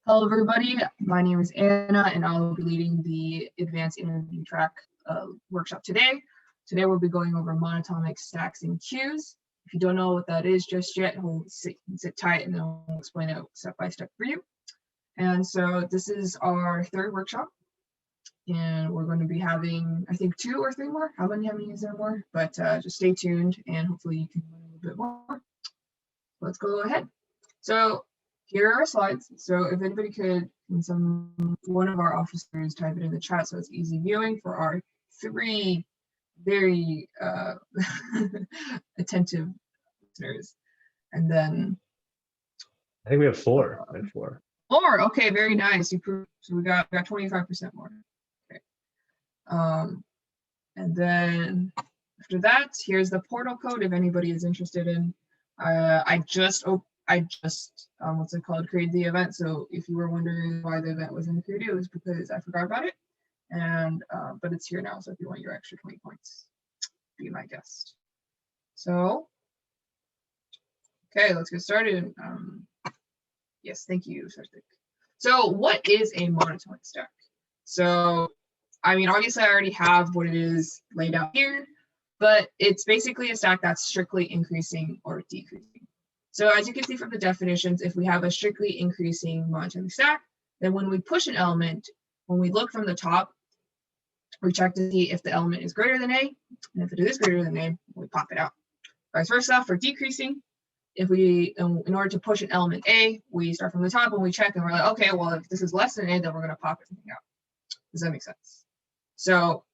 Hello, everybody. My name is Anna, and I will be leading the Advanced Interview Track workshop today. Today, we'll be going over monotonic stacks and queues. If you don't know what that is just yet, we'll sit tight and then we'll explain it step by step for you. And so this is our third workshop, and we're going to be having, I think, 2 or 3 more. How many is there more? But just stay tuned, and hopefully you can learn a little bit more. Let's go ahead. So here are our slides. So if anybody could, one of our officers type it in the chat so it's easy viewing for our 3 very attentive listeners. And then I think we have 4. I have 4. 4. Okay, very nice. So we got 25% more. Okay. And then after that, here's the portal code if anybody is interested in. I just what's it called, created the event. So if you were wondering why the event wasn't created, it was because I forgot about it. And but it's here now. So if you want your extra 20 points, be my guest. So okay, let's get started. Yes, thank you, Sarthik. So what is a monotonic stack? So I mean, obviously I already have what it is laid out here, but it's basically a stack that's strictly increasing or decreasing. So as you can see from the definitions, if we have a strictly increasing monotonic stack, then when we push an element, when we look from the top, we check to see if the element is greater than A, and if it is greater than A, we pop it out. Vice versa for decreasing, if we, in order to push an element A, we start from the top and we check and we're like, okay, well, if this is less than A, then we're gonna pop everything out. Does that make sense? So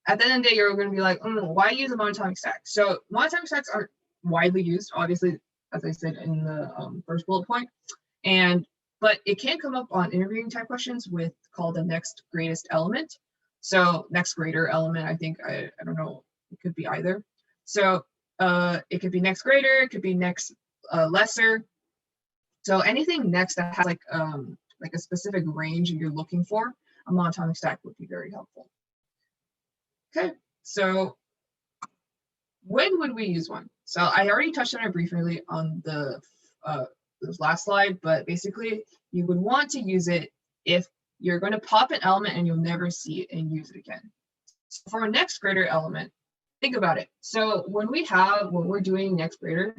at the end of the day, you're going to be like, why use a monotonic stack? So monotonic stacks are widely used, obviously, as I said in the first bullet point, but it can come up on interviewing type questions with called the next greatest element. So next greater element, I think, I don't know, it could be either. So it could be next greater, it could be next lesser. So anything next that has like a specific range you're looking for, a monotonic stack would be very helpful. Okay, so when would we use one? So I already touched on it briefly on the last slide, but basically you would want to use it if you're going to pop an element and you'll never see it and use it again. So for a next greater element, think about it. So when we're doing next greater,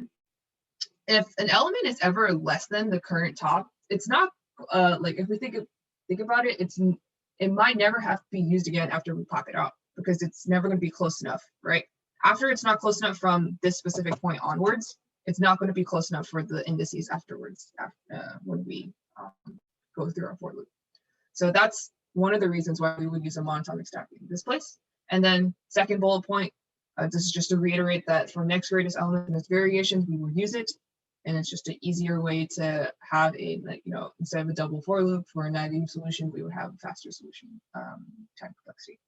if an element is ever less than the current top, it's not like if we think about it, it might never have to be used again after we pop it out, because it's never going to be close enough, right? After it's not close enough from this specific point onwards, it's not going to be close enough for the indices afterwards when we go through our for loop. So that's one of the reasons why we would use a monotonic stack in this place. And then second bullet point, this is just to reiterate that for next greatest element and its variations, we would use it. And it's just an easier way to have a, instead of a double for loop for a naive solution, we would have a faster solution time complexity.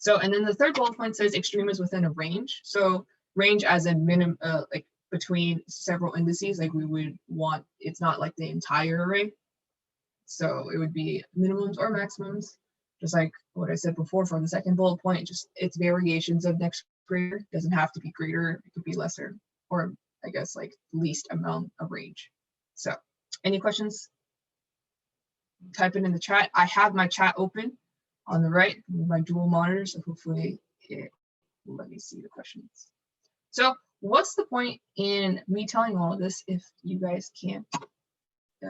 So, and then the third bullet point says extreme is within a range. So range as in minimum, like between several indices, like we would want, it's not like the entire array. So it would be minimums or maximums, just like what I said before for the second bullet point, just it's variations of next greater. It doesn't have to be greater, it could be lesser, or I guess like least amount of range. So any questions? Type it in the chat. I have my chat open on the right, my dual monitor, so hopefully it will let me see the questions. So what's the point in me telling all of this if you guys can't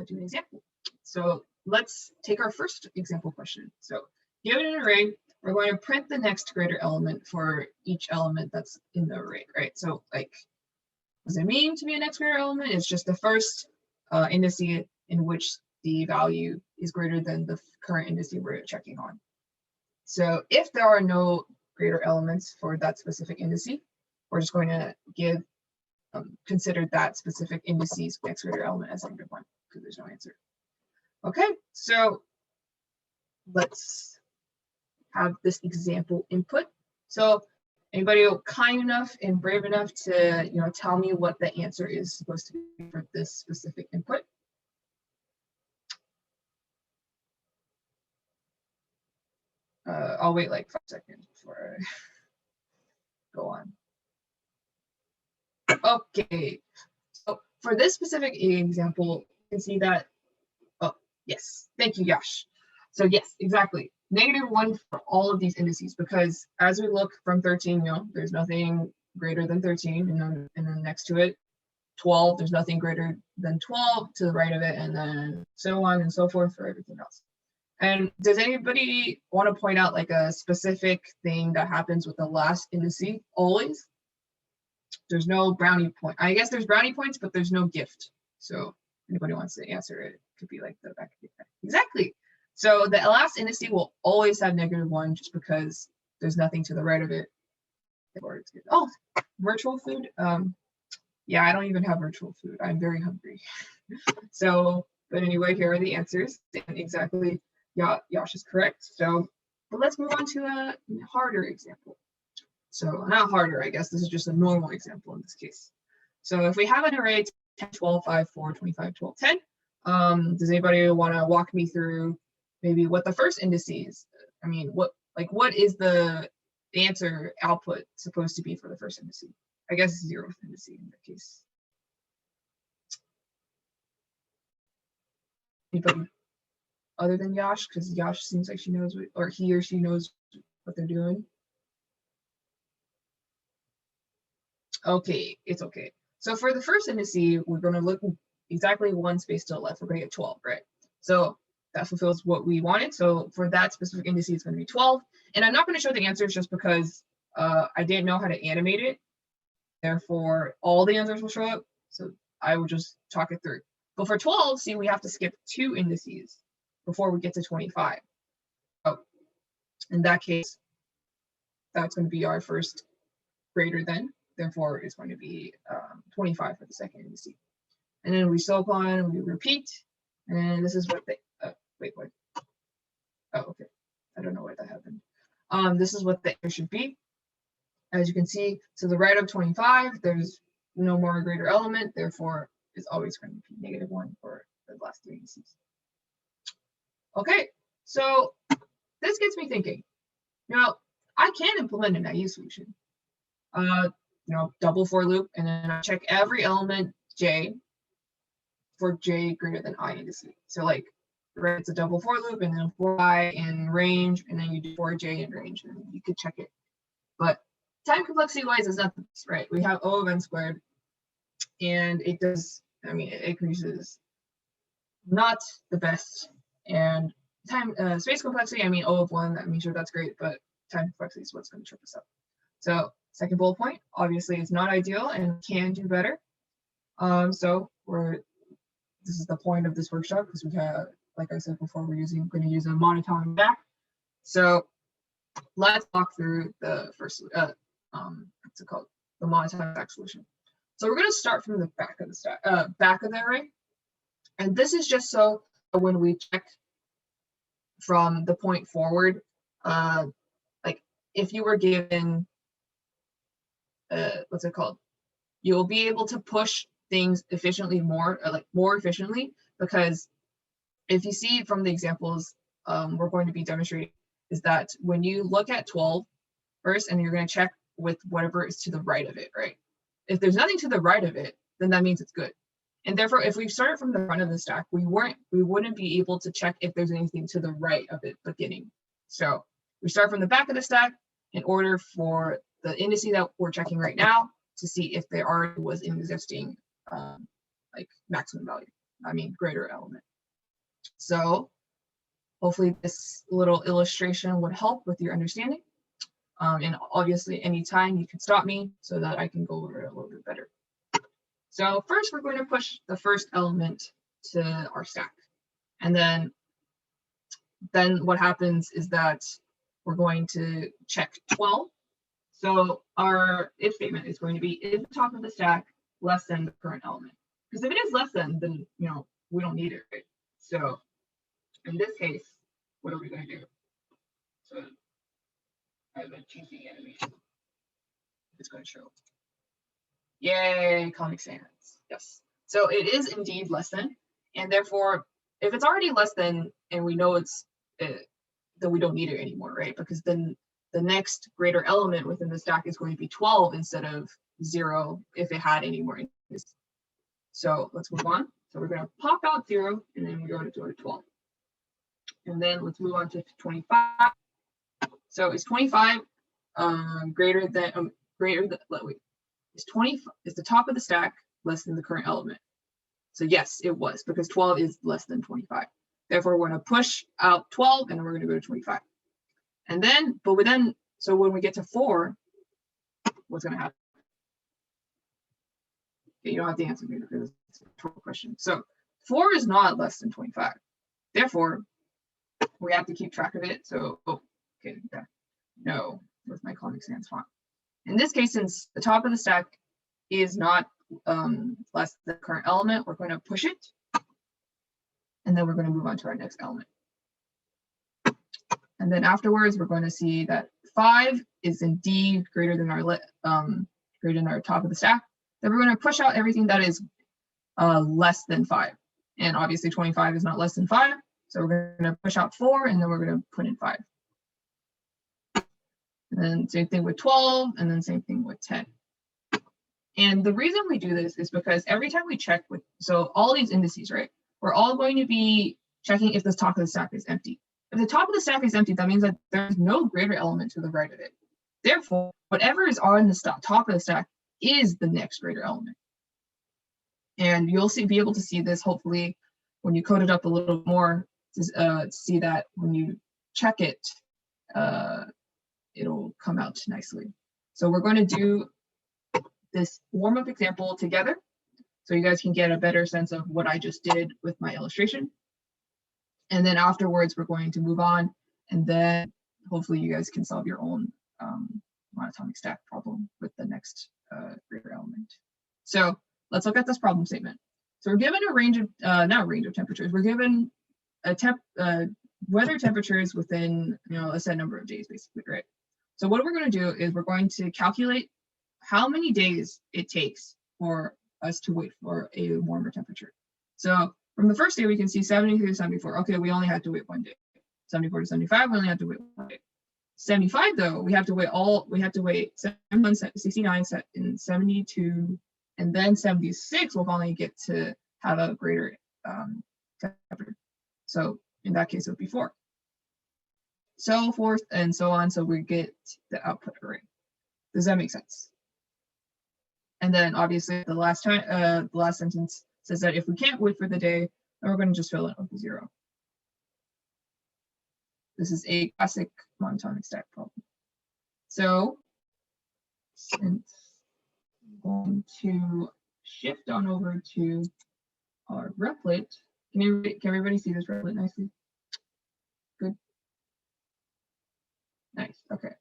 do an example? So let's take our first example question. So given an array, we're going to print the next greater element for each element that's in the array, right? So like, what does it mean to be a next greater element? It's just the first indice in which the value is greater than the current indice we're checking on. So if there are no greater elements for that specific indice, we're just going to consider that specific indice's next greater element as negative 1 because there's no answer. Okay, so let's have this example input. So anybody kind enough and brave enough to tell me what the answer is supposed to be for this specific input? I'll wait like 5 seconds before I go on. Okay, so for this specific example, you can see that Yes, thank you, Yash. So yes, exactly. -1 for all of these indices, because as we look from 13, there's nothing greater than 13, and then next to it, 12, there's nothing greater than 12 to the right of it, and then so on and so forth for everything else. And does anybody want to point out like a specific thing that happens with the last indice always? There's no brownie point. I guess there's brownie points, but there's no gift. So anybody wants to answer it, could be like the back of your head. Exactly. So the last indice will always have -1 just because there's nothing to the right of it. Oh, virtual food. Yeah, I don't even have virtual food. I'm very hungry. So, but anyway, here are the answers. And exactly, Yash is correct. So, but let's move on to a harder example. So not harder, I guess. This is just a normal example in this case. So if we have an array 10, 12, 5, 4, 25, 12, 10, does anybody want to walk me through maybe what the first indice is? I mean, what is the answer output supposed to be for the first indice? I guess 0th indice in that case. Anybody other than Yash? Because Yash seems like she knows what, or he or she knows what they're doing. Okay, it's okay. So for the first indice, we're going to look exactly one space to the left. We're going to get 12, right? So that fulfills what we wanted. So for that specific indice, it's going to be 12. And I'm not going to show the answers just because I didn't know how to animate it. Therefore, all the answers will show up. So I will just talk it through. But for 12, see, we have to skip 2 indices before we get to 25. Oh, in that case, that's going to be our first greater than. Therefore, it's going to be 25 for the second indice. And then we so on, we repeat, and this is what they, wait. Oh, okay. I don't know why that happened. This is what the answer should be. As you can see, to the right of 25, there's no more greater element. Therefore, it's always going to be -1 for the last 3 indices. Okay, so this gets me thinking. Now, I can implement a naive solution. Double for loop, and then I check every element j for j greater than I indice. So like, right, it's a double for loop, and then for I in range, and then you do for j in range, and you could check it. But time complexity wise is not this, right? We have O of n squared, and it does, I mean, it increases not the best. And time space complexity, I mean, O of 1, I mean, sure, that's great, but time complexity is what's going to trip us up. So second bullet point, obviously it's not ideal and can do better. So this is the point of this workshop, because we have, like I said before, we're going to use a monotonic stack. So let's walk through the first, what's it called? The monotonic stack solution. So we're going to start from the back of the stack, back of the array. And this is just so when we check from the point forward, like if you were given, what's it called? You'll be able to push things efficiently more efficiently, because if you see from the examples we're going to be demonstrating, is that when you look at 12 first, and you're going to check with whatever is to the right of it, right? If there's nothing to the right of it, then that means it's good. And therefore, if we started from the front of the stack, we wouldn't be able to check if there's anything to the right of it beginning. So we start from the back of the stack in order for the indice that we're checking right now to see if there already was an existing like maximum value, I mean greater element. So hopefully this little illustration would help with your understanding. And obviously anytime you can stop me so that I can go over it a little bit better. So first we're going to push the first element to our stack. And then what happens is that we're going to check 12. So our if statement is going to be, is the top of the stack less than the current element? Because if it is less than, then we don't need it, right? So in this case, what are we going to do? So I have a cheesy animation. It's going to show. Yay, Comic Sans. Yes. So it is indeed less than, and therefore, if it's already less than, and we know it's, then we don't need it anymore, right? Because then the next greater element within the stack is going to be 12 instead of 0 if it had any more. So let's move on. So we're going to pop out 0, and then we go to 12. And then let's move on to 25. So is 25 greater than wait, is the top of the stack less than the current element? So yes, it was, because 12 is less than 25. Therefore, we're going to push out 12 and then we're going to go to 25. And then, so when we get to 4, what's going to happen? Okay, you don't have to answer me because it's a rhetorical question. So 4 is not less than 25. Therefore, we have to keep track of it. So, okay, yeah, no, with my Comic Sans font. In this case, since the top of the stack is not less than the current element, we're going to push it. And then we're going to move on to our next element. And then afterwards, we're going to see that 5 is indeed greater than our top of the stack. Then we're going to push out everything that is less than 5. And obviously 25 is not less than 5. So we're going to push out 4 and then we're going to put in 5. And then same thing with 12 and then same thing with 10. And the reason we do this is because every time we check so all these indices, right? We're all going to be checking if the top of the stack is empty. If the top of the stack is empty, that means that there's no greater element to the right of it. Therefore, whatever is on the top of the stack is the next greater element. And you'll be able to see this hopefully when you code it up a little more to see that when you check it, it'll come out nicely. So we're going to do this warm-up example together so you guys can get a better sense of what I just did with my illustration. And then afterwards, we're going to move on, and then hopefully you guys can solve your own monotonic stack problem with the next greater element. So let's look at this problem statement. So we're given a range of, not a range of temperatures, we're given a weather temperatures within, a set number of days, basically, right? So what we're going to do is we're going to calculate how many days it takes for us to wait for a warmer temperature. So from the first day, we can see 73 to 74. Okay, we only had to wait 1 day. 74 to 75, we only had to wait 1 day. 75 though, we have to wait 71, 69, 72, and then 76 will finally get to have a greater temperature. So in that case, it would be 4. So forth and so on. So we get the output array. Does that make sense? And then obviously the last sentence says that if we can't wait for the day, then we're going to just fill it with a 0. This is a classic monotonic stack problem. So since I'm going to shift on over to our replit, can everybody see this replit nicely? Good. Nice. Okay.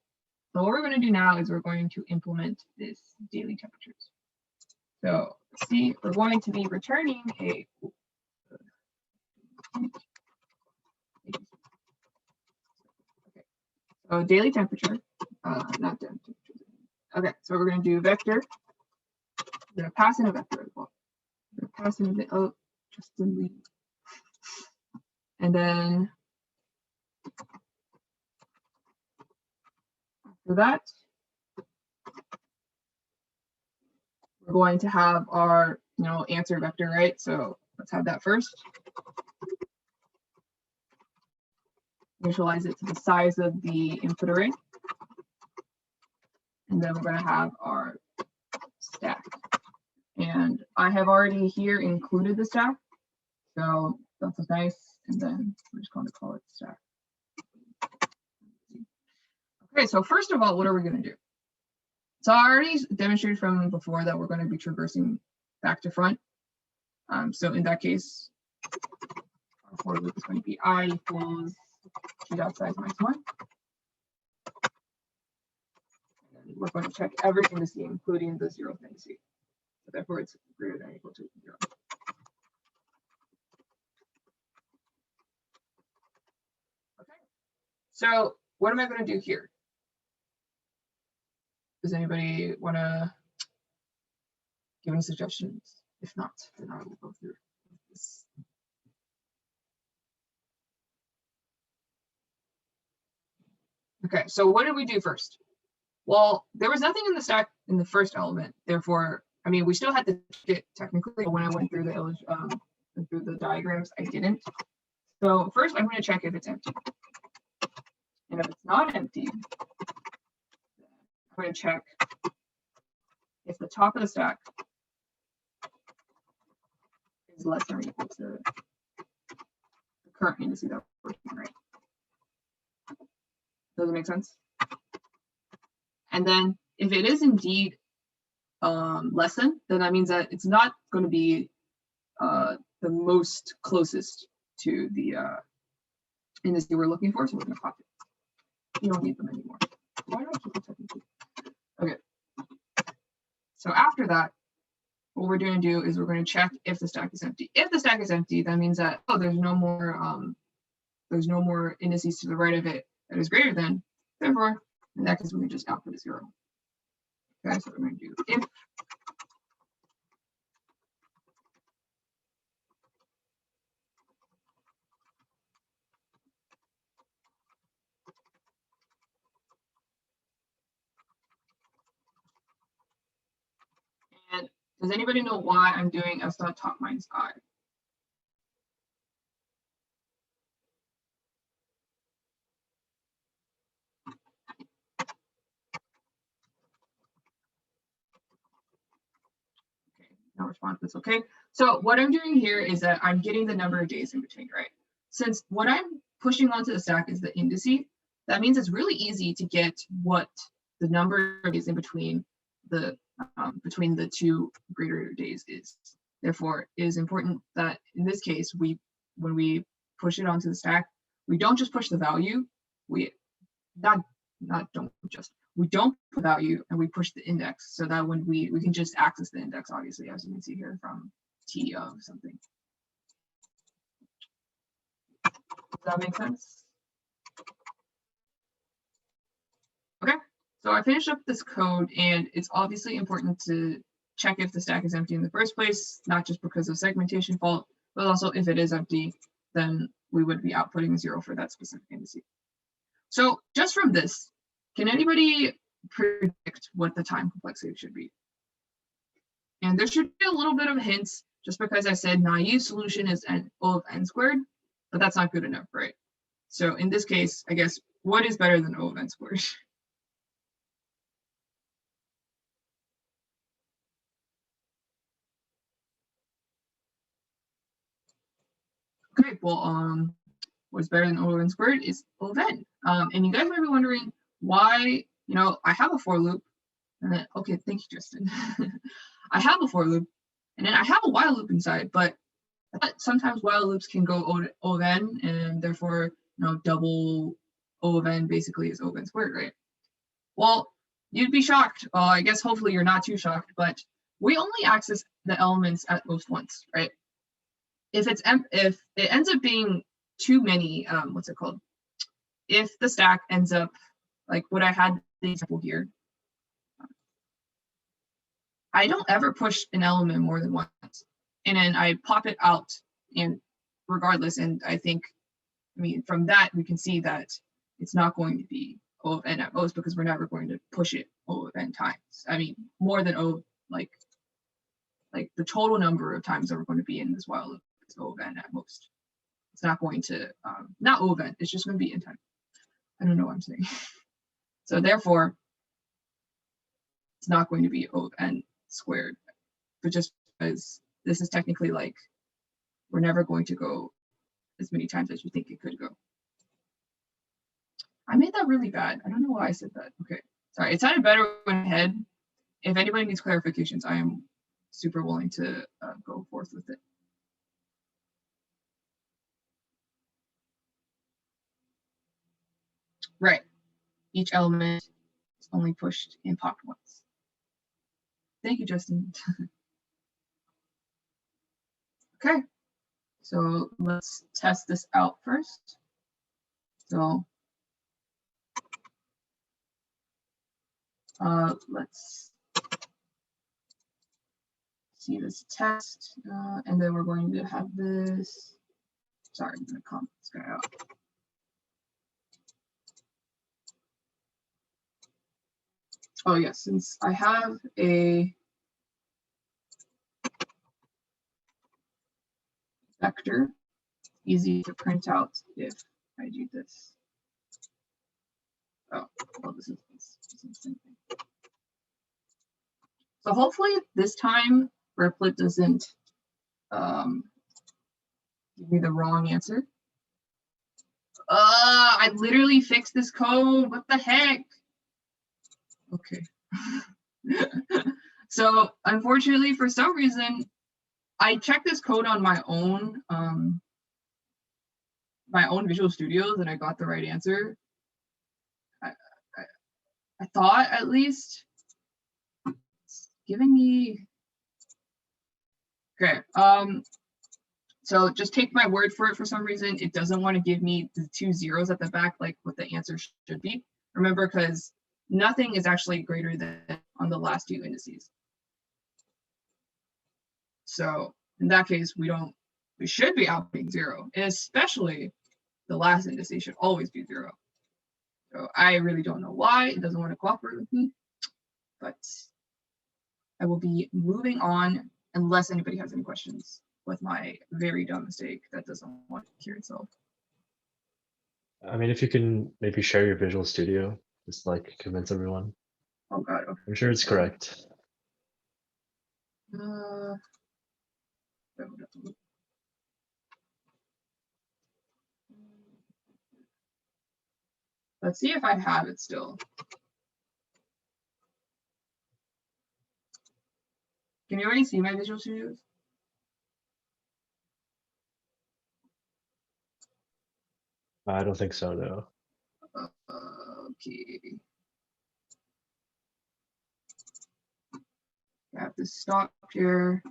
So what we're going to do now is we're going to implement this daily temperatures. So see, we're going to be returning a so daily temperature, not temperature. Okay, so we're going to do vector. We're going to pass in a vector as well. We're going to pass in a just delete. And then after that, we're going to have our answer vector, right? So let's have that first. Initialize it to the size of the input array. And then we're going to have our stack. And I have already here included the stack. So that's nice. And then we're just going to call it stack. Okay, so first of all, what are we going to do? So I already demonstrated from before that we're going to be traversing back to front. So in that case, our for loop is going to be I equals g.size minus 1. And we're going to check everything to see, including the 0th thing to see. So therefore, it's greater than or equal to 0. Okay. So what am I going to do here? Does anybody want to give any suggestions? If not, then I will go through this. Okay, so what did we do first? Well, there was nothing in the stack in the first element. Therefore, I mean, we still had to check it technically. But when I went through the diagrams, I didn't. So first I'm going to check if it's empty. And if it's not empty, I'm going to check if the top of the stack is less than or equal to the current indices that we're working, right? Does it make sense? And then if it is indeed less than, then that means that it's not going to be the most closest to the indice we're looking for, so we're going to pop it. You don't need them anymore. Why do I keep checking? Okay. So after that, what we're going to do is we're going to check if the stack is empty. If the stack is empty, that means that there's no more indices to the right of it that is greater than. Therefore, in that case, we can just output a 0. Okay, so we're going to do if. And does anybody know why I'm doing s dot top minus I? Okay, no response, that's okay. So what I'm doing here is that I'm getting the number of days in between, right? Since what I'm pushing onto the stack is the indice, that means it's really easy to get what the number of days in between the two greater days is. Therefore, it is important that in this case, when we push it onto the stack, we don't just push the value. We don't put value, and we push the index, so that when we can just access the index, obviously, as you can see here from T of something. Does that make sense? Okay, so I finished up this code, and it's obviously important to check if the stack is empty in the first place, not just because of segmentation fault, but also if it is empty, then we would be outputting 0 for that specific indice. So just from this, can anybody predict what the time complexity should be? And there should be a little bit of hints, just because I said naive solution is O of n squared, but that's not good enough, right? So in this case, I guess, what is better than O of n squared? Okay, well, what's better than O of n squared is O of n. And you guys might be wondering why, I have a for loop, and then, okay, thank you, Justin. I have a for loop, and then I have a while loop inside, but sometimes while loops can go O of n, and therefore, double O of n basically is O of n squared, right? Well, you'd be shocked. I guess hopefully you're not too shocked, but we only access the elements at most once, right? If it ends up being too many, what's it called? If the stack ends up like what I had the example here, I don't ever push an element more than once, and then I pop it out, and regardless, and I mean, from that we can see that it's not going to be O of n at most, because we're never going to push it O of n times. I mean, more than O, like the total number of times that we're going to be in this while loop is O of n at most. It's not going to, not O of n, it's just going to be n time. I don't know what I'm saying. So therefore, it's not going to be O of n squared, but just because this is technically like, we're never going to go as many times as you think it could go. I made that really bad. I don't know why I said that. Okay, sorry. It sounded better in my head. If anybody needs clarifications, I am super willing to go forth with it. Right. Each element is only pushed and popped once. Thank you, Justin. Okay, so let's test this out first. So let's see this test, and then we're going to have this. Sorry, I'm going to comment this guy out. Oh yes, since I have a vector easy to print out if I do this. Oh, well, this is the same thing. So hopefully this time Replit doesn't give me the wrong answer. I literally fixed this code. What the heck? Okay. So unfortunately, for some reason, I checked this code on my own Visual Studios, and I got the right answer. I thought, at least. It's giving me. Okay. So just take my word for it. For some reason, it doesn't want to give me the 2 zeros at the back like what the answer should be. Remember, because nothing is actually greater than on the last 2 indices. So in that case, we should be outputting 0, and especially the last indice should always be 0. So I really don't know why it doesn't want to cooperate with me, but I will be moving on unless anybody has any questions with my very dumb mistake that doesn't want to cure itself. I mean, if you can maybe share your Visual Studio, just like convince everyone. Oh God. Okay. I'm sure it's correct. Let's see if I have it still. Can you already see my Visual Studios? I don't think so, no. Okay. I have to stop here.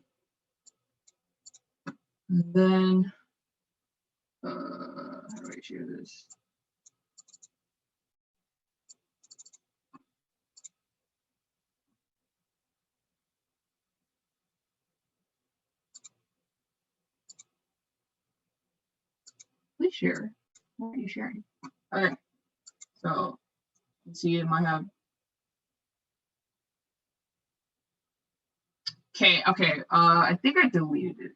And then, how do I share this? Please share. What are you sharing? All right. So, let's see, it might have. Okay. I think I deleted it.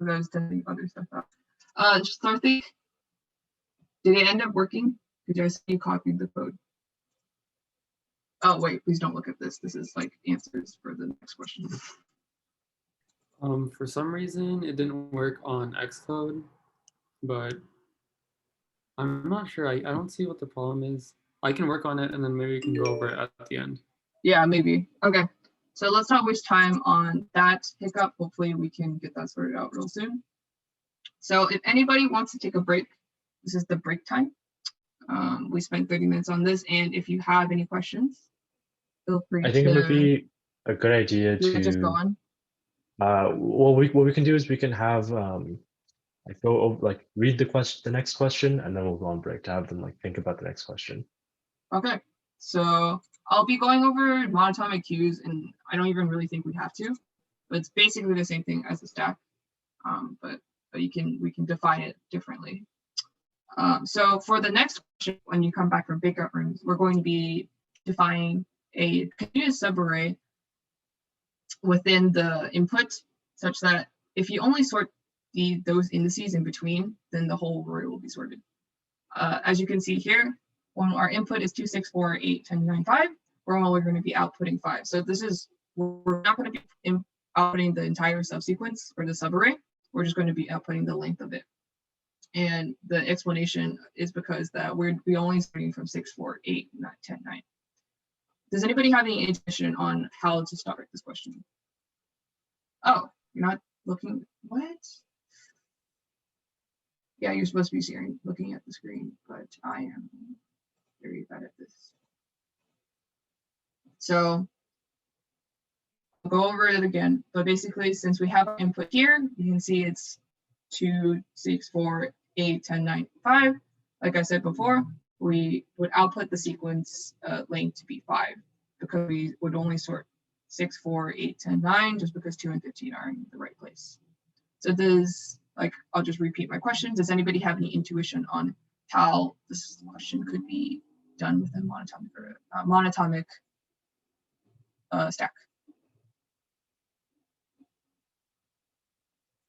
I was testing other stuff out. So I think, did it end up working? Did I see you copied the code? Oh wait, please don't look at this. This is like answers for the next question. For some reason, it didn't work on Xcode, but I'm not sure. I don't see what the problem is. I can work on it, and then maybe we can go over it at the end. Yeah, maybe. Okay. So let's not waste time on that hiccup. Hopefully we can get that sorted out real soon. So if anybody wants to take a break, this is the break time. We spent 30 minutes on this, and if you have any questions, feel free to. I think it would be a good idea to just go on. Well, what we can do is we can have like go over, like read the next question, and then we'll go on break to have them like think about the next question. Okay, so I'll be going over monotonic cues, and I don't even really think we have to, but it's basically the same thing as a stack, but we can define it differently. So for the next question, when you come back from breakout rooms, we're going to be defining a continuous subarray within the input, such that if you only sort those indices in between, then the whole array will be sorted. As you can see here, when our input is 2, 6, 4, 8, 10, 9, 5, we're only going to be outputting 5. So we're not going to be outputting the entire subsequence for the subarray. We're just going to be outputting the length of it. And the explanation is because that we only starting from 6, 4, 8, 9, 10, 9. Does anybody have any intuition on how to start this question? Oh, you're not looking, what? Yeah, you're supposed to be looking at the screen, but I am very bad at this. So I'll go over it again, but basically since we have input here, you can see it's 2, 6, 4, 8, 10, 9, 5. Like I said before, we would output the sequence length to be 5 because we would only sort 6, 4, 8, 10, 9 just because 2 and 15 are in the right place. So I'll just repeat my question. Does anybody have any intuition on how this question could be done with a monotonic stack?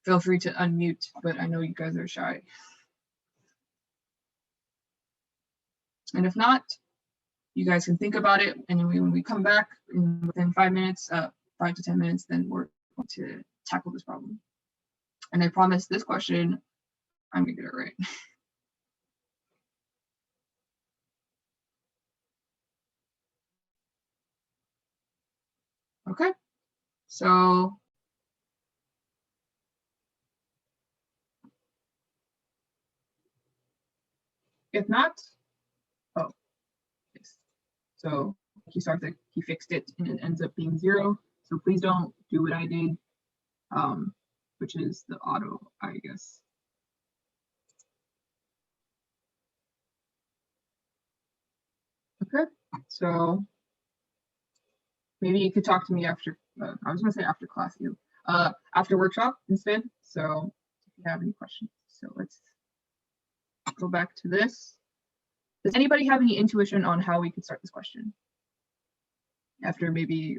feel free to unmute, but I know you guys are shy. And if not, you guys can think about it, and when we come back within 5 minutes, 5 to 10 minutes, then we're going to tackle this problem. And I promise this question, I'm gonna get it right. Okay, so if not, oh, yes. So he fixed it and it ends up being 0. So please don't do what I did, which is the auto, I guess. Okay, so maybe you could talk to me after, I was gonna say after class, after workshop instead. So if you have any questions, so let's go back to this. Does anybody have any intuition on how we could start this question? After maybe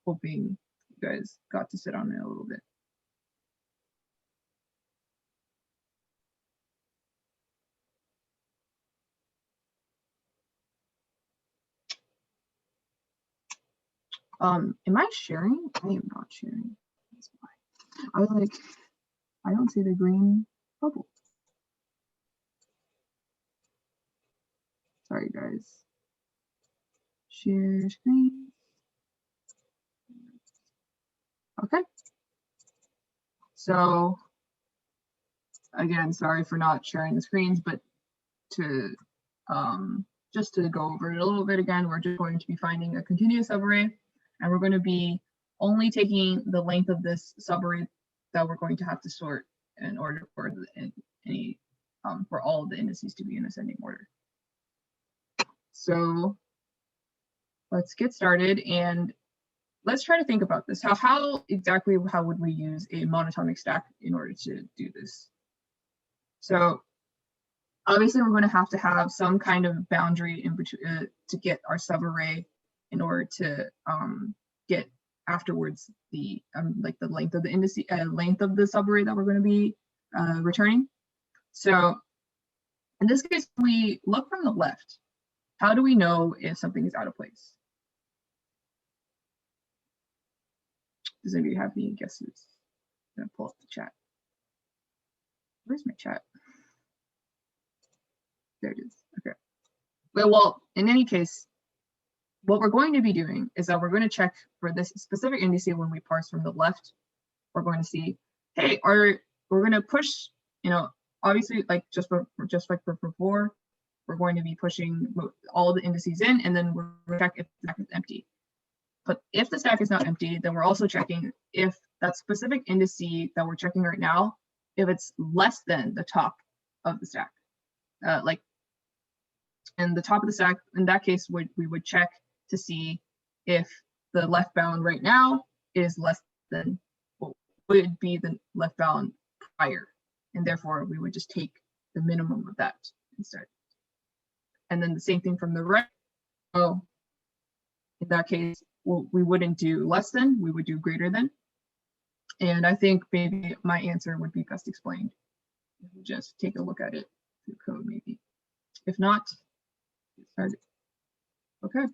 hoping you guys got to sit on it a little bit. Am I sharing? I am not sharing. That's why. I don't see the green bubble. Sorry, guys. Share screen. Okay. So again, sorry for not sharing the screens, but to just to go over it a little bit again, we're just going to be finding a continuous subarray, and we're going to be only taking the length of this subarray that we're going to have to sort in order for any for all of the indices to be in ascending order. So let's get started and let's try to think about this. How exactly would we use a monotonic stack in order to do this? So obviously we're going to have some kind of boundary in between to get our subarray in order to get afterwards the like the length of the indice, length of the subarray that we're going to be returning. So in this case, we look from the left. How do we know if something is out of place? Does anybody have any guesses? I'm gonna pull up the chat. Where's my chat? There it is. Okay. Well, in any case, what we're going to be doing is that we're going to check for this specific indice when we parse from the left. We're going to see, hey, we're going to push, obviously, like just like before, we're going to be pushing all the indices in, and then we're going to check if the stack is empty. But if the stack is not empty, then we're also checking if that specific indice that we're checking right now, if it's less than the top of the stack. And the top of the stack, in that case, we would check to see if the left bound right now is less than what would be the left bound prior. And therefore, we would just take the minimum of that instead. And then the same thing from the right. So in that case, we wouldn't do less than, we would do greater than. And I think maybe my answer would be best explained. Just take a look at it through code maybe. If not, get started. Okay.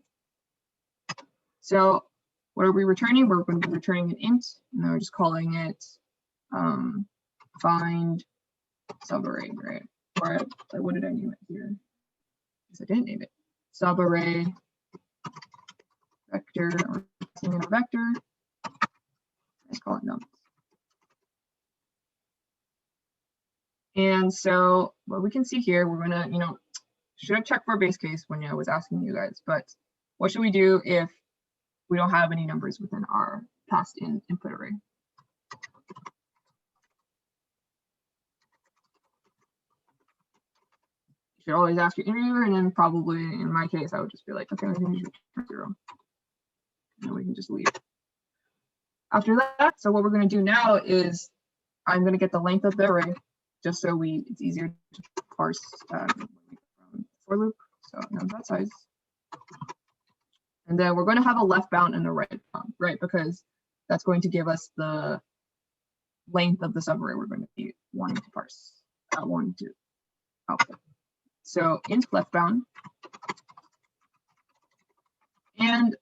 So what are we returning? We're going to be returning an int, and then we're just calling it find subarray, right? Or what did I name it here? Because I didn't name it. Subarray vector, or in a vector. Let's call it num. And so what we can see here, we're gonna, should have checked for a base case when I was asking you guys, but what should we do if we don't have any numbers within our passed in input array? You should always ask your interviewer, and then probably in my case, I would just be like, okay, we can just return 0. And we can just leave. After that, so what we're going to do now is I'm going to get the length of the array, just so it's easier to parse from for loop. So num that size. And then we're going to have a left bound and a right bound, right? Because that's going to give us the length of the subarray we're going to be wanting to parse, wanting to output. So int left bound. And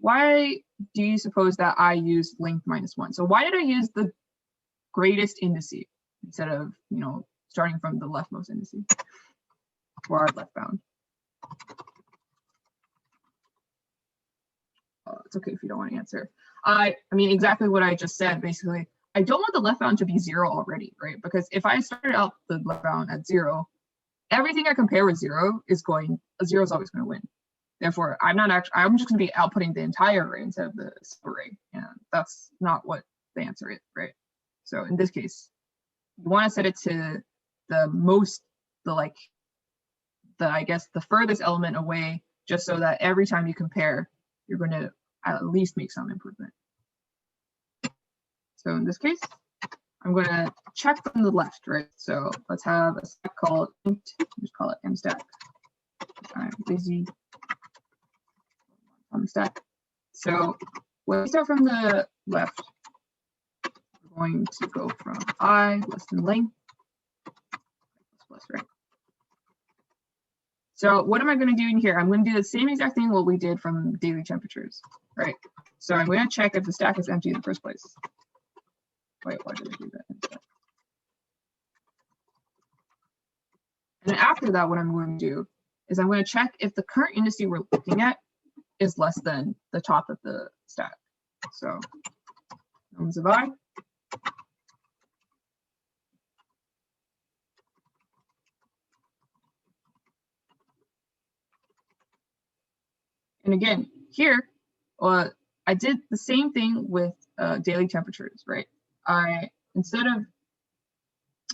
why do you suppose that I used length -1? So why did I use the greatest indice instead of, starting from the leftmost indice for our left bound? It's okay if you don't want to answer. I mean, exactly what I just said, basically. I don't want the left bound to be 0 already, right? Because if I started out the left bound at 0, everything I compare with 0 is always going to win. Therefore, I'm just going to be outputting the entire array instead of the subarray, and that's not what the answer is, right? So in this case, you want to set it to I guess the furthest element away, just so that every time you compare, you're going to at least make some improvement. So in this case, I'm going to check from the left, right? So let's have a stack called int, just call it mstack. I'm busy on the stack. So when we start from the left, we're going to go from I less than length plus, right? So what am I going to do in here? I'm going to do the same exact thing what we did from daily temperatures, right? So I'm going to check if the stack is empty in the first place. Wait, why did I do that? And then after that, what I'm going to do is I'm going to check if the current indice we're looking at is less than the top of the stack. So nums of I. And again, here, I did the same thing with daily temperatures, right? Instead of,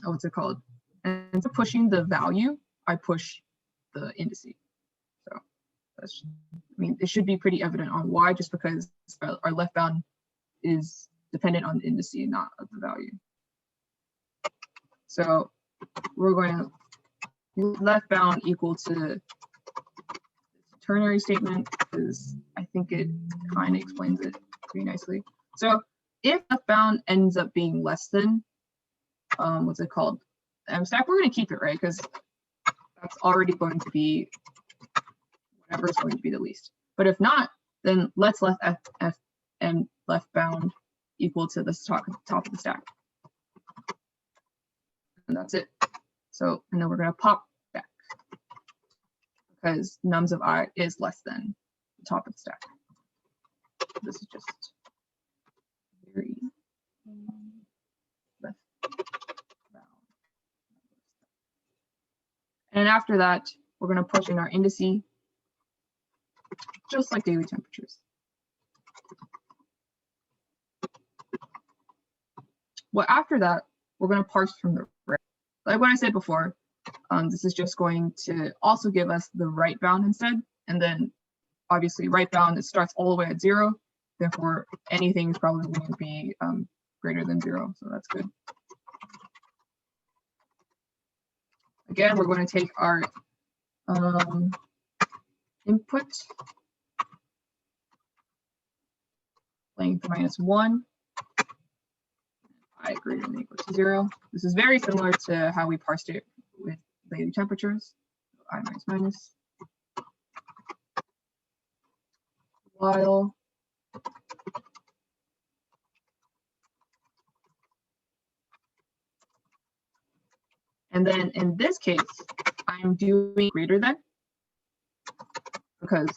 what's it called? Instead of pushing the value, I push the indice. So that's, it should be pretty evident on why, just because our left bound is dependent on the indice, not of the value. So we're going to left bound equal to ternary statement, because I think it kind of explains it pretty nicely. So if left bound ends up being less than, what's it called, mstack, we're going to keep it, right? Because that's already going to be whatever is going to be the least. But if not, then let's let f and left bound equal to the top of the stack. And that's it. So, and then we're going to pop back, because nums of I is less than the top of the stack. This is just very left bound. And after that, we're going to push in our indice, just like daily temperatures. Well, after that, we're going to parse from the right. Like what I said before, this is just going to also give us the right bound instead. And then obviously right bound, it starts all the way at 0. Therefore, anything is probably going to be greater than 0. So that's good. Again, we're going to take our input length -1, I greater than or equal to 0. This is very similar to how we parsed it with daily temperatures. I minus while and then in this case, I'm doing greater than, because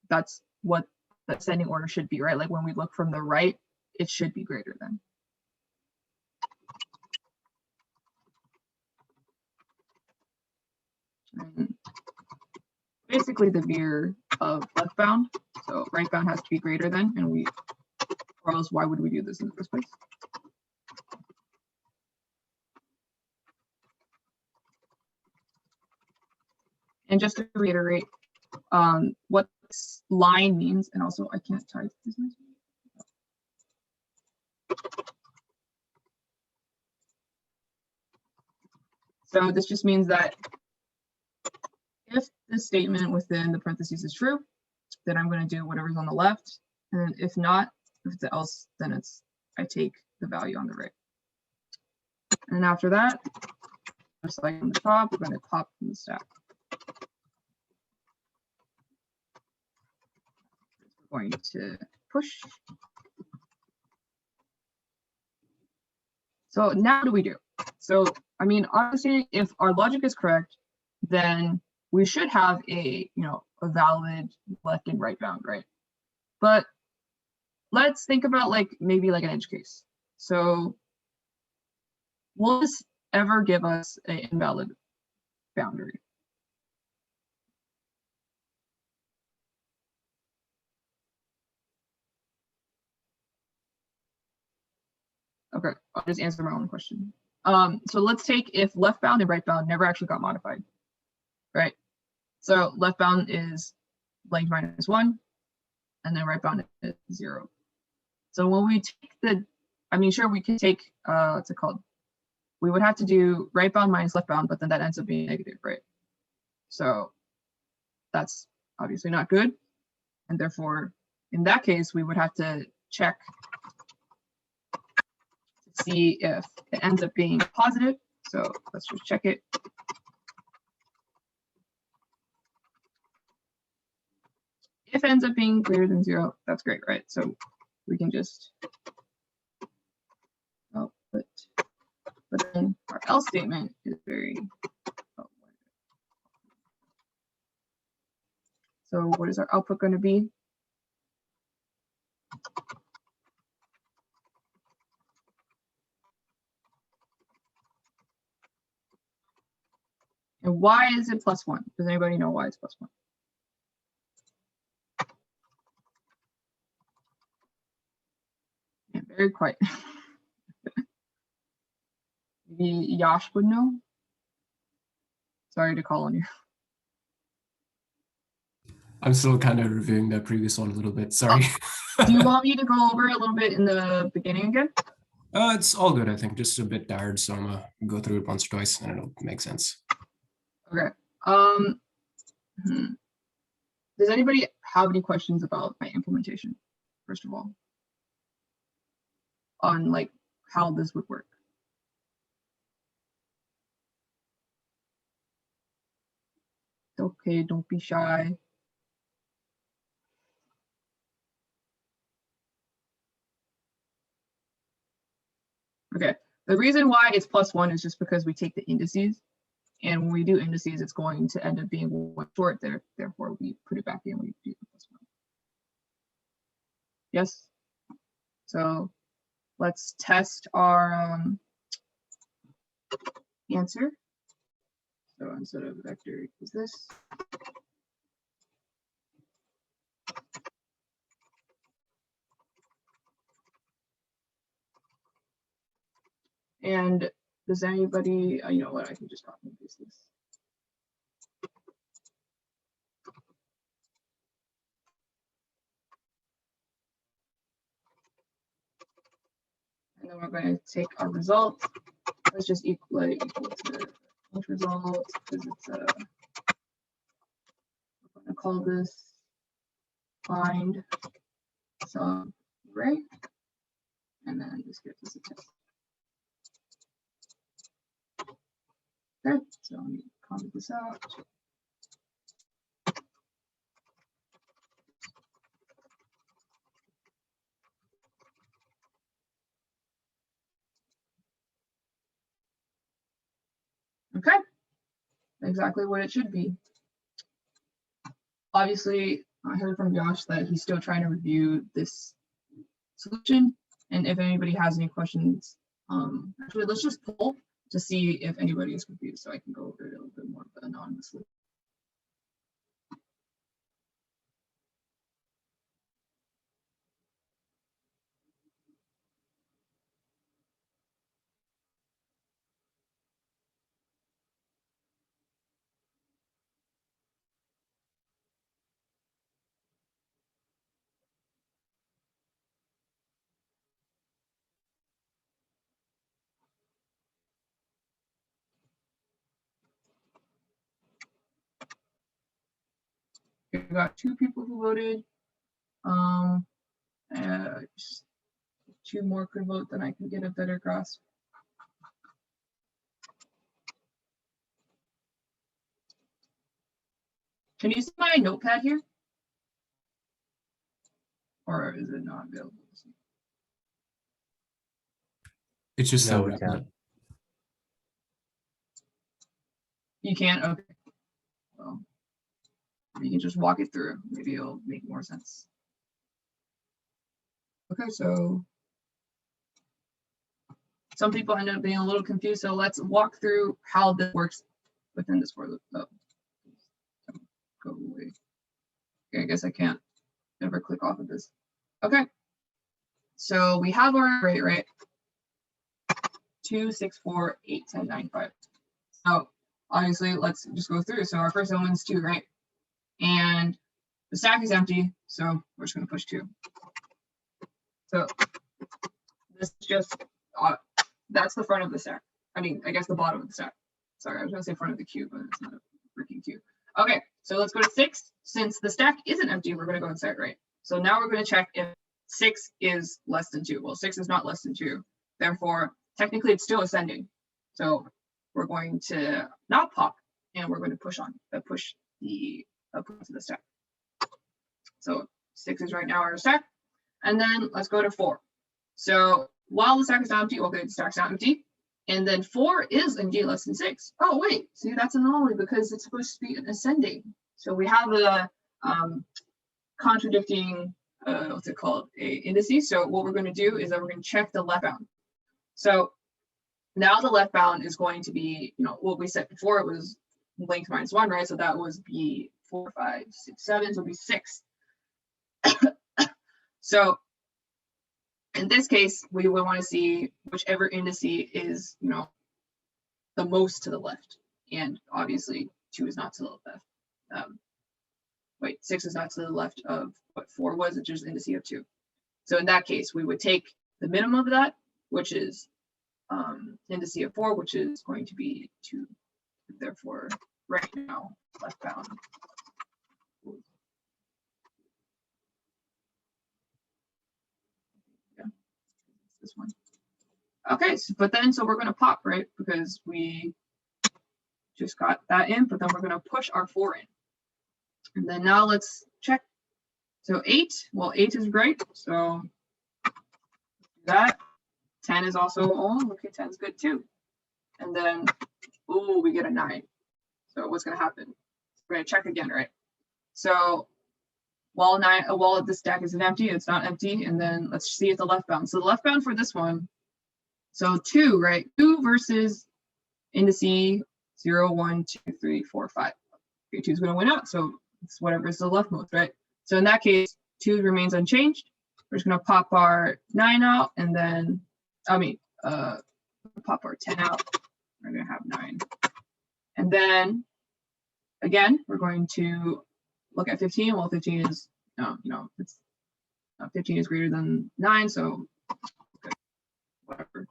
that's what the ascending order should be, right? Like when we look from the right, it should be greater than. And basically the mirror of left bound. So right bound has to be greater than, and or else why would we do this in the first place? And just to reiterate, what this line means, and also I can't type this. So this just means that if this statement within the parentheses is true, then I'm going to do whatever's on the left, and if not, if it's else, then I take the value on the right. And after that, just like on the top, we're going to pop from the stack. We're going to push. So now what do we do? So, I mean, honestly, if our logic is correct, then we should have a, a valid left and right bound, right? But let's think about like maybe like an edge case. So will this ever give us an invalid boundary? Okay, I'll just answer my own question. So let's take if left bound and right bound never actually got modified, right? So left bound is length -1, and then right bound is 0. So when we take the, I mean, sure, we could take, what's it called? We would have to do right bound minus left bound, but then that ends up being negative, right? So that's obviously not good. And therefore, in that case, we would have to check to see if it ends up being positive. So let's just check it. If it ends up being greater than 0, that's great, right? So we can just output, but then our else statement is very, so what is our output going to be? And why is it +1? Does anybody know why it's +1? Yeah, very quiet. Maybe Yash would know. Sorry to call on you. I'm still kind of reviewing the previous one a little bit. Sorry. Do you want me to go over a little bit in the beginning again? It's all good, I think. Just a bit tired, so I'm gonna go through it once or twice, and it'll make sense. Okay. Does anybody have any questions about my implementation, first of all? On like how this would work? Okay, don't be shy. Okay, the reason why it's +1 is just because we take the indices, and when we do indices, it's going to end up being one short there. Therefore, we put it back in. We do the +1. Yes. So let's test our answer. So instead of vector equals this. And does anybody, you know what, I can just copy and paste this. And then we're going to take our result. Let's just equal to each result because it's we're going to call this find some array, and then just give this a test. Okay, so let me comment this out. Okay, exactly what it should be. Obviously, I heard from Josh that he's still trying to review this solution. And if anybody has any questions, actually, let's just poll to see if anybody is confused so I can go over it a little bit more anonymously. We got 2 people who voted. Just two more could vote, then I can get a better grasp. Can you see my notepad here? Or is it not available? It's just No, so we rapid. can't. You can't? Okay. Well, you can just walk it through. Maybe it'll make more sense. Okay, so some people end up being a little confused. So let's walk through how this works within this for loop. Oh, go away. Okay, I guess I can't ever click off of this. Okay. So we have our array, right? 2, 6, 4, 8, 10, 9, 5. So obviously, let's just go through. So our first element is 2, right? And the stack is empty, so we're just going to push 2. So this is just, that's the front of the stack. I mean, I guess the bottom of the stack. Sorry, I was going to say front of the queue, but it's not a freaking queue. Okay, so let's go to 6. Since the stack isn't empty, we're going to go inside, right? So now we're going to check if 6 is less than 2. Well, 6 is not less than 2. Therefore, technically, it's still ascending. So we're going to not pop, and we're going to push the up to the stack. So 6 is right now our stack. And then let's go to 4. So while the stack is not empty, okay, the stack's not empty. And then 4 is indeed less than 6. Oh, wait, see, that's an anomaly because it's supposed to be ascending. So we have a contradicting, what's it called, a indices. So what we're going to do is that we're going to check the left bound. So now the left bound is going to be, you know, what we said before, it was length minus 1, right? So that was be 4, 5, 6, 7, so it'll be 6. So in this case, we would want to see whichever indice is, you know, the most to the left. And obviously 2 is not to the left. Wait, 6 is not to the left of what 4 was, which is indice of 2. So in that case, we would take the minimum of that, which is indice of 4, which is going to be 2. Therefore, right now, left bound. Yeah, this one. Okay, so, but then so we're going to pop, right? Because we just got that in, but then we're going to push our 4 in. And then now let's check. So 8, well, 8 is great. So that 10 is also, oh, okay, 10 is good too. And then, oh, we get a 9. So what's going to happen? We're going to check again, right? So while the stack isn't empty, it's not empty. And then let's see if the left bound. So the left bound for this one, so 2, right? 2 versus indice 0, 1, 2, 3, 4, 5. Okay, 2 is going to win out. So it's whatever is the leftmost, right? So in that case, 2 remains unchanged. We're just going to pop our 9 out, and then, pop our 10 out. We're going to have 9. And then, again, we're going to look at 15. Well, 15 is, it's 15 is greater than 9, so okay, whatever.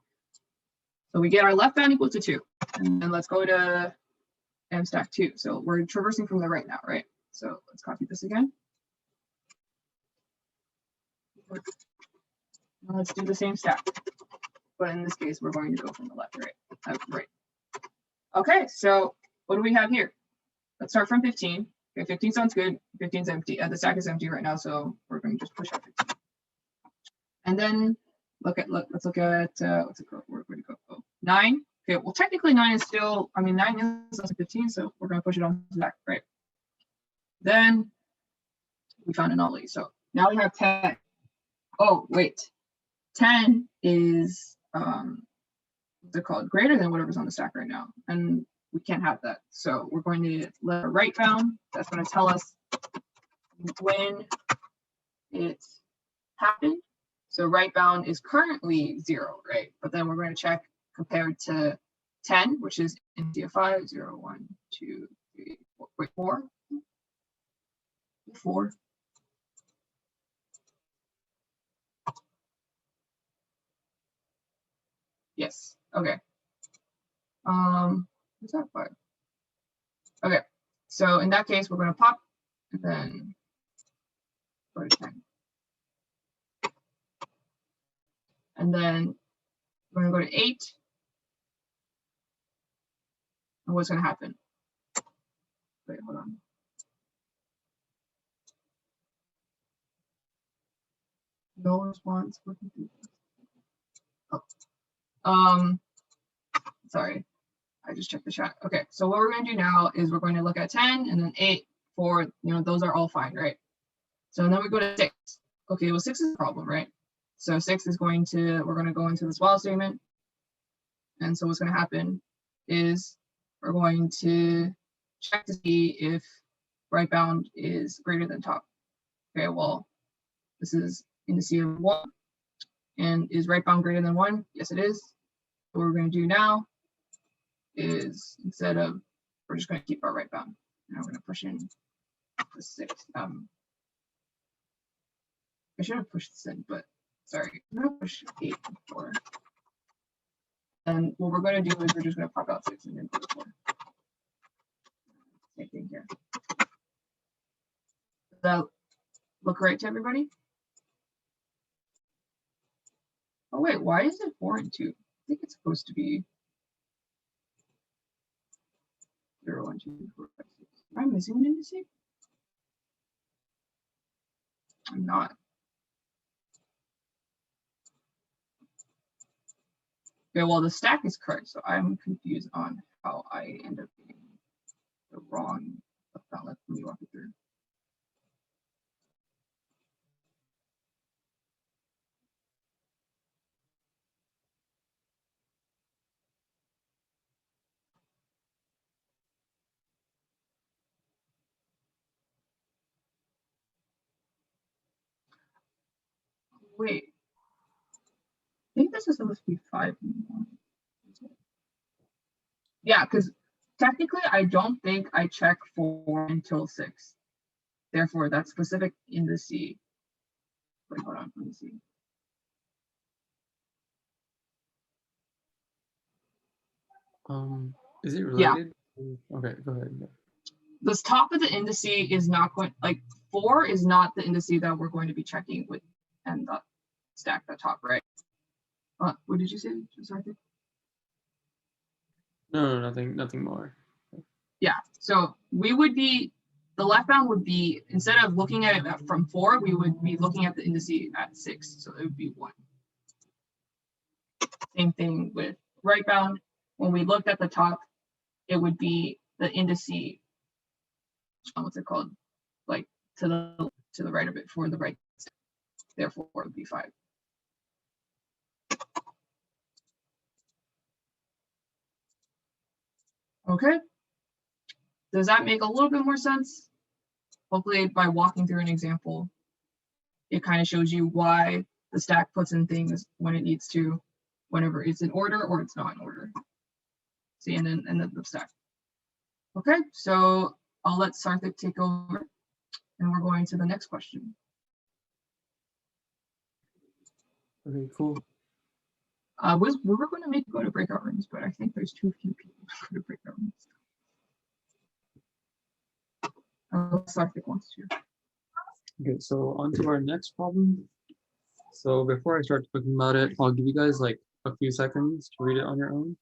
So we get our left bound equal to 2. And then let's go to M stack 2. So we're traversing from the right now, right? So let's copy this again. Now let's do the same stack. But in this case, we're going to go from the left, right. Okay, so what do we have here? Let's start from 15. Okay, 15 sounds good. 15 is empty. The stack is empty right now, so we're going to just push out 15. And then let's look at what's it called? Where to go? Oh, 9. Okay, well technically 9 is still, 9 is also 15, so we're going to push it on the stack, right? Then we found an anomaly. So now we have 10. Oh, wait. 10 is what's it called? Greater than whatever's on the stack right now. And we can't have that. So we're going to let our right bound. That's going to tell us when it happened. So right bound is currently 0, right? But then we're going to check compared to 10, which is in DF5, 0, 1, 2, 3, 4, wait, 4. 4. Yes. Okay. What's that 5? Okay. So in that case, we're going to pop and then go to 10. And then we're going to go to 8. And what's going to happen? Wait, hold on. No response. Oh. Sorry. I just checked the chat. Okay, so what we're going to do now is we're going to look at 10 and then 8, 4, those are all fine, right? So then we go to 6. Okay, well, 6 is a problem, right? So 6 is we're going to go into this while statement. And so what's going to happen is we're going to check to see if right bound is greater than top. Okay, well, this is indices of 1. And is right bound greater than 1? Yes, it is. What we're going to do now is we're just going to keep our right bound. And we're going to push in the 6. I should have pushed this in, but sorry, I'm going to push 8 and 4. And what we're going to do is we're just going to pop out 6 and then put 4. Same thing here. Does that look right to everybody? Oh wait, why is it 4 and 2? I think it's supposed to be 0, 1, 2, 3, 4, 5, 6. Am I missing an indice? I'm not. Okay, well, the stack is correct, so I'm confused on how I end up getting the wrong bound. Let me walk you through. Wait, I think this is supposed to be 5 and 1. Yeah, because technically I don't think I check 4 until 6. Therefore, that's specific in the C. Wait, hold on, let me see. Is it related? Yeah. Okay, go ahead. Yeah. This top of the indice is not going, like 4 is not the indice that we're going to be checking with and the stack the top, right? What did you say? Sorry. No, nothing more. Yeah, so we would be, the left bound would be, instead of looking at it from 4, we would be looking at the indice at 6, so it would be 1. Same thing with right bound. When we looked at the top, it would be the indice, what's it called? Like to the right of it for the right, therefore it would be 5. Okay. Does that make a little bit more sense? Hopefully by walking through an example, it kind of shows you why the stack puts in things when it needs to, whenever it's in order or it's not in order. See, and then the stack. Okay, so I'll let Sarthik take over and we're going to the next question. Okay, cool. We were going to make go to breakout rooms, but I think there's too few people to go to breakout rooms. Sarthik wants to. Okay, so on to our next problem. So before I start talking about it, I'll give you guys like a few seconds to read it on your own.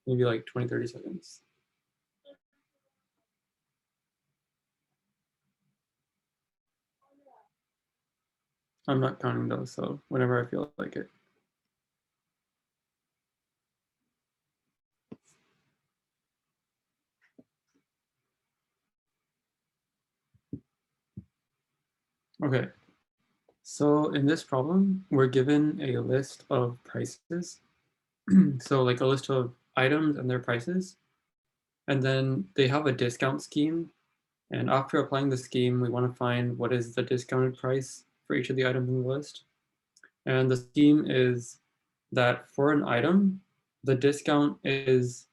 Maybe like 20, 30 seconds. I'm not counting those, so whenever I feel like it. Okay, so in this problem, we're given a list of prices. So like a list of items and their prices. And then they have a discount scheme. And after applying the scheme, we want to find what is the discounted price for each of the items in the list. And the scheme is that for an item, the discount is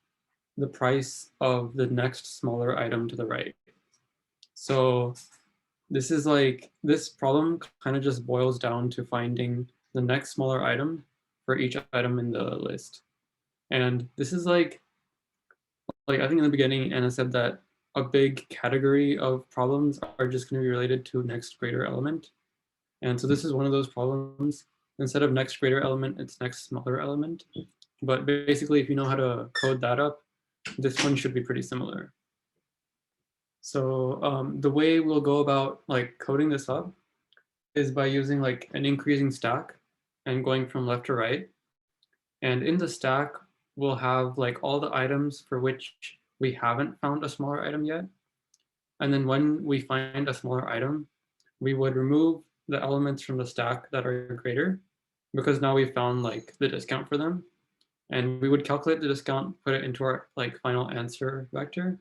the price of the next smaller item to the right. So this is like, this problem kind of just boils down to finding the next smaller item for each item in the list. And this is like I think in the beginning, Anna said that a big category of problems are just going to be related to next greater element. And so this is one of those problems. Instead of next greater element, it's next smaller element. But basically, if you know how to code that up, this one should be pretty similar. So the way we'll go about like coding this up is by using like an increasing stack and going from left to right. And in the stack, we'll have like all the items for which we haven't found a smaller item yet. And then when we find a smaller item, we would remove the elements from the stack that are greater, because now we've found like the discount for them. And we would calculate the discount, put it into our like final answer vector.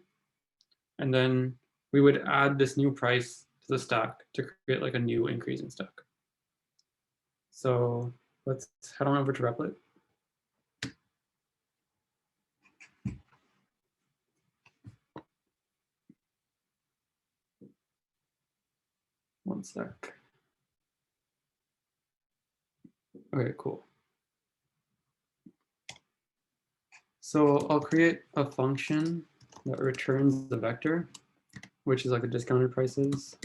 And then we would add this new price to the stack to create like a new increasing stack. So let's head on over to Replit. One sec. Okay, cool. So I'll create a function that returns the vector, which is like the discounted prices.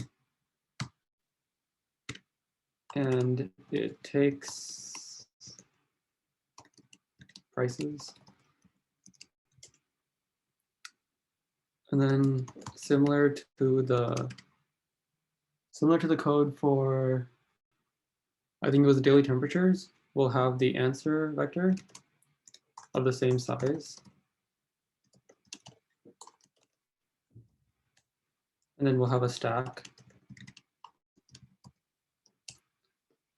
And it takes prices. And then similar to the code for, I think it was the daily temperatures, we'll have the answer vector of the same size. And then we'll have a stack.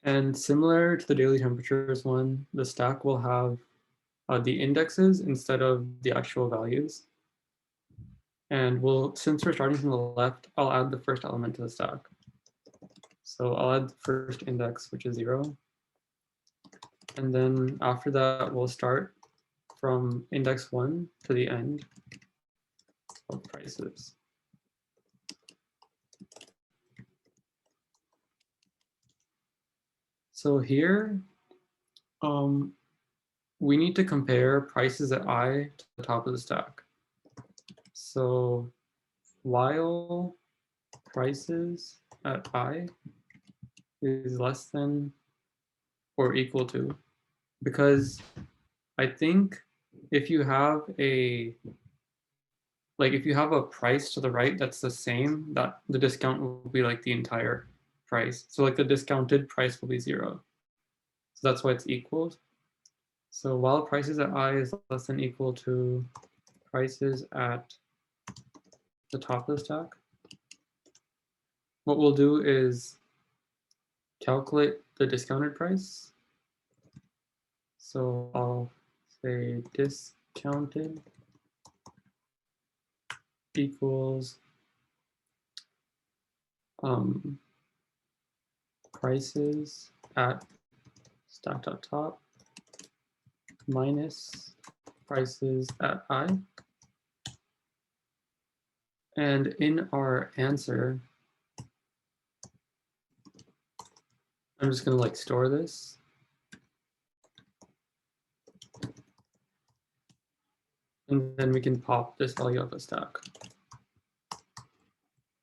And similar to the daily temperatures one, the stack will have the indexes instead of the actual values. And since we're starting from the left, I'll add the first element to the stack. So I'll add the first index, which is 0. And then after that, we'll start from index 1 to the end of prices. So here, we need to compare prices at I to the top of the stack. So while prices at I is less than or equal to, because I think if you have a price to the right that's the same, that the discount will be like the entire price. So like the discounted price will be 0. So that's why it's equal. So while prices at I is less than equal to prices at the top of the stack, what we'll do is calculate the discounted price. So I'll say discounted equals prices at stack.top minus prices at I. And in our answer, I'm just going to like store this. And then we can pop this value of a stack.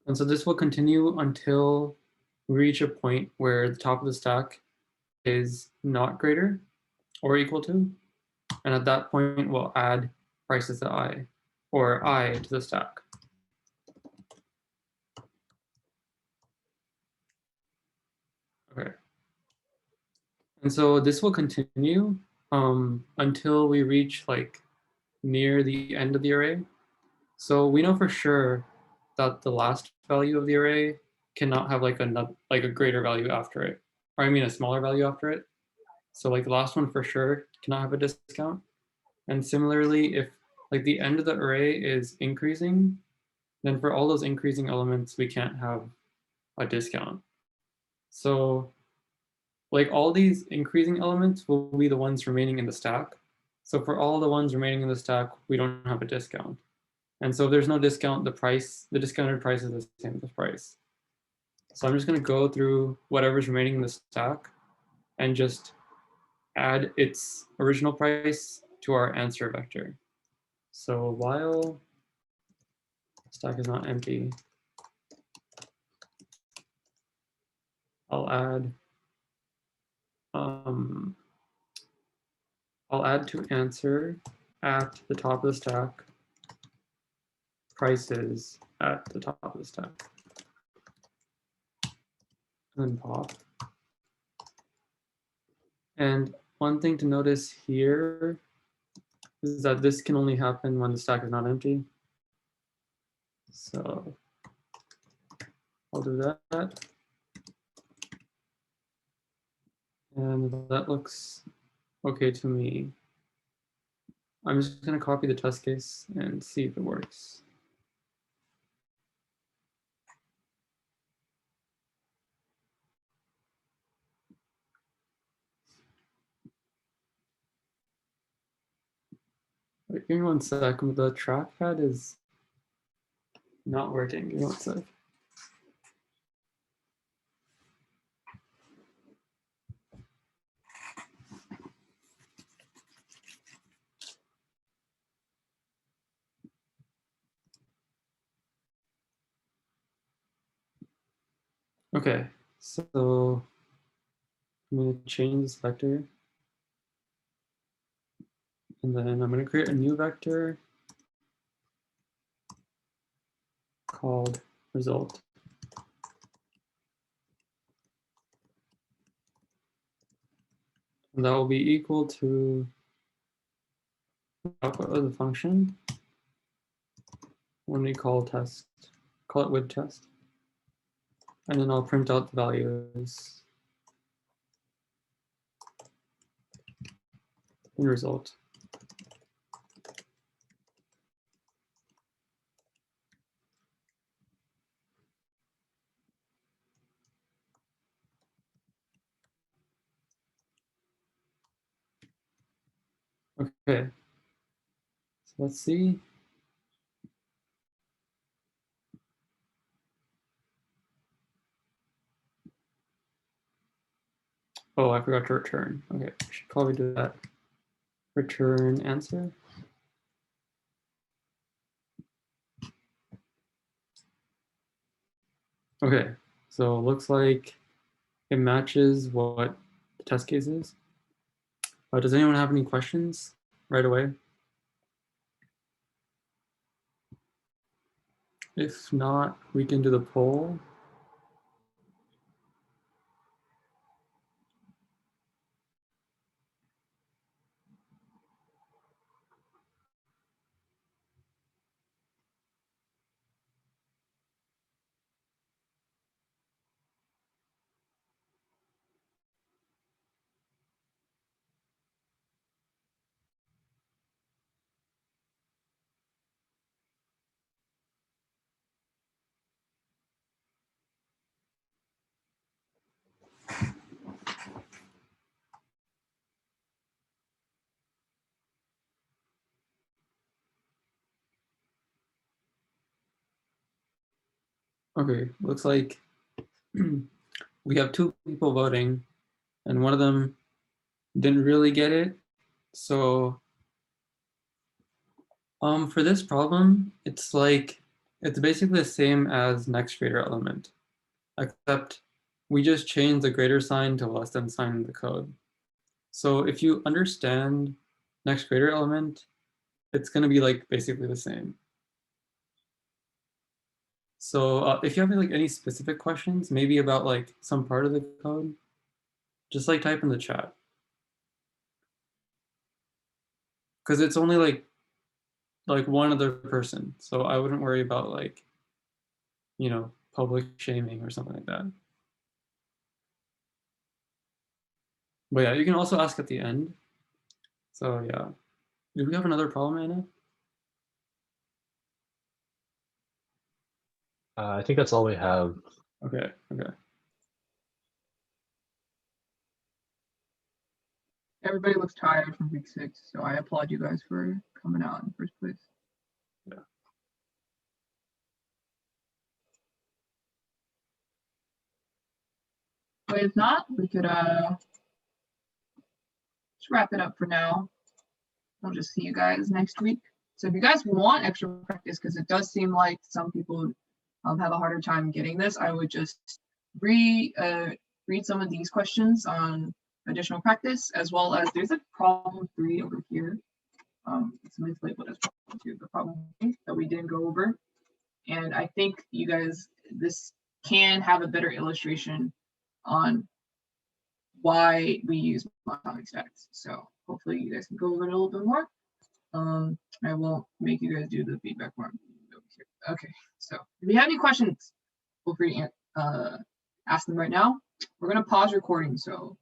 And so this will continue until we reach a point where the top of the stack is not greater or equal to. And at that point, we'll add prices at I, or I to the stack. Okay. And so this will continue until we reach like near the end of the array. So we know for sure that the last value of the array cannot have like a greater value after it, or I mean a smaller value after it. So like the last one for sure cannot have a discount. And similarly, if like the end of the array is increasing, then for all those increasing elements, we can't have a discount. So like all these increasing elements will be the ones remaining in the stack. So for all the ones remaining in the stack, we don't have a discount. And so if there's no discount, the discounted price is the same as the price. So I'm just going to go through whatever's remaining in the stack and just add its original price to our answer vector. So while stack is not empty, I'll add to answer at the top of the stack, prices at the top of the stack, and then pop. And one thing to notice here is that this can only happen when the stack is not empty. So I'll do that. And that looks okay to me. I'm just going to copy the test case and see if it works. Wait, give me 1 second. The trackpad is not working. Give me 1 sec. Okay, so I'm going to change this vector. And then I'm going to create a new vector called result. And that will be equal to the output of the function when we call test, call it with test. And then I'll print out the values in result. Okay, so let's see. Oh, I forgot to return. Okay, I should probably do that. Return answer. Okay, so it looks like it matches what the test case is. Does anyone have any questions right away? If not, we can do the poll. Okay, looks like we have 2 people voting and one of them didn't really get it. So for this problem, it's basically the same as next greater element, except we just change the greater sign to less than sign in the code. So if you understand next greater element, it's going to be like basically the same. So if you have like any specific questions, maybe about like some part of the code, just like type in the chat. Because it's only like one other person. So I wouldn't worry about like, you know, public shaming or something like that. But yeah, you can also ask at the end. So yeah. Do we have another problem, Anna? I think that's all we have. Okay, okay. Everybody looks tired from week 6, so I applaud you guys for coming out in the first place. Yeah. But if not, we could just wrap it up for now. I'll just see you guys next week. So if you guys want extra practice, because it does seem like some people have a harder time getting this, I would just read some of these questions on additional practice, as well as there's a problem 3 over here. It's mislabeled as problem 2, the problem 3 that we didn't go over. And I think you guys, this can have a better illustration on why we use monotonic stacks. So hopefully you guys can go over it a little bit more. I won't make you guys do the feedback form. Okay, so if you have any questions, feel free to ask them right now. We're gonna pause recording, so